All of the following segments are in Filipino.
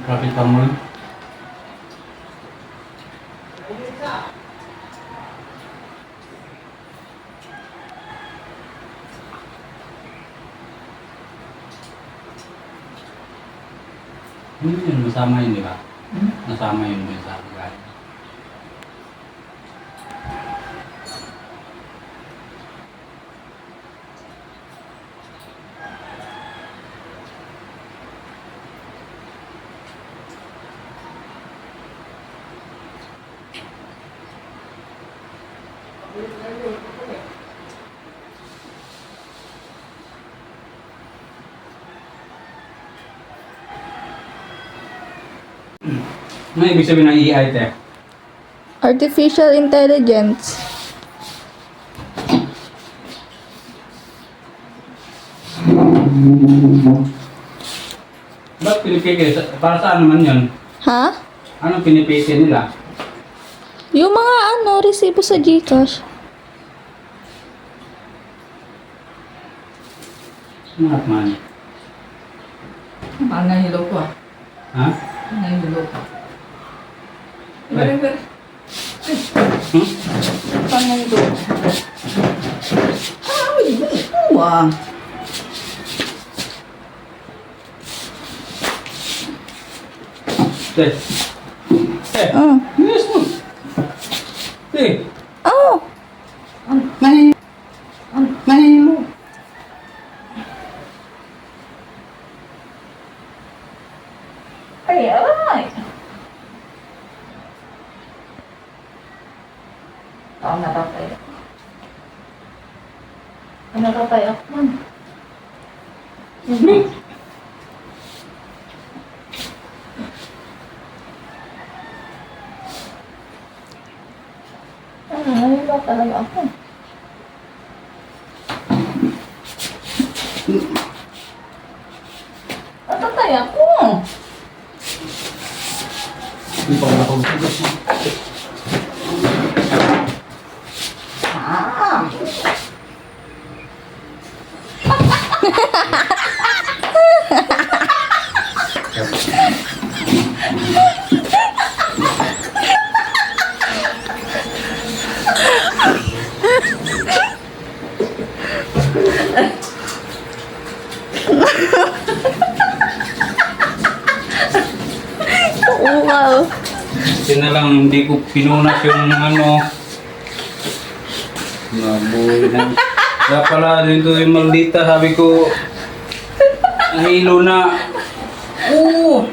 Pakita mo lang. Yun, masama yun, di ba? Nasama yun sa akin. Ano ibig sabihin ng AI, te? Artificial intelligence. Ba't pinipili? Para saan naman yun? Ha? Anong pinipili nila? Yung mga resibo sa GCash. Smart man. Ang nahilo ko ah. Ha? Ang nahilo ko. Ay. Hmm? Ang nahilo ko. Ah, hindi ko ah. Te. Te. Yes mo. Te. Oh! Nahilo. Ay, aray! Ako natatay. Ako natatay ako man. Nahilo talaga ako. Natatay ako. Hindi pa wala akong Ah! Wow! Kasi na lang, hindi ko pinunas yung ano. Nabuhay na. Kaya pala dito yung maldita, sabi ko, nahilo na. Oo!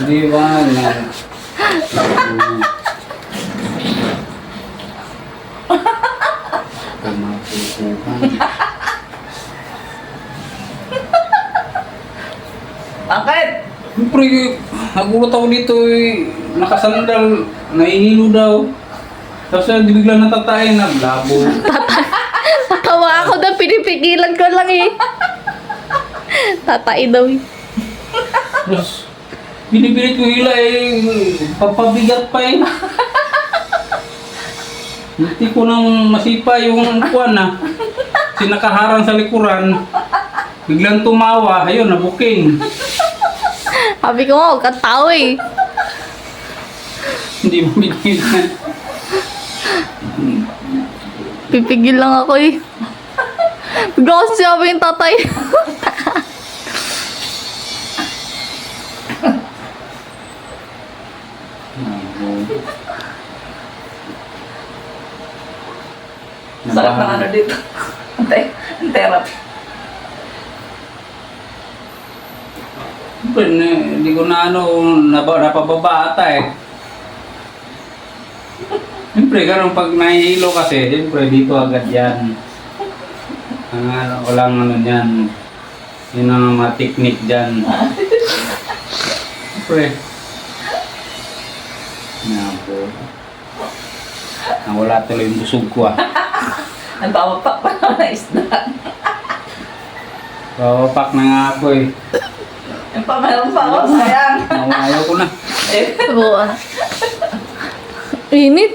Di ba na? Bakit? Siyempre, nagulat ako dito eh, nakasandal, nahihilo daw. Tapos bigla natatay, naglabo. Natawa ako doon, pinipigilan ko lang eh. Tatay daw eh. Tapos, binipilit ko hila eh, papabigat pa eh. Hindi ko nang masipa yung kuwan na. Sinakaharang sa likuran. Biglang tumawa, ayun, nabuking. Sabi ko nga, huwag kang tao eh. Hindi mabigilan. Pipigil lang ako eh. Bigla kasi sabi yung tatay. Sarap ng ano dito. Antay, ang therapy. Siyempre, hindi ko na napababa ata eh. Siyempre, ganun pag nahihilo kasi, siyempre dito agad yan. Walang ano yan. Yun ang mga technique dyan. Siyempre. Napo. Nawala tuloy yung busog ko ah. Ang pawapak pa naman na isda. Pawapak na nga ako eh. Yung pamalang pa ako, sayang. Ayaw ko na. Eh, Buwan. Init.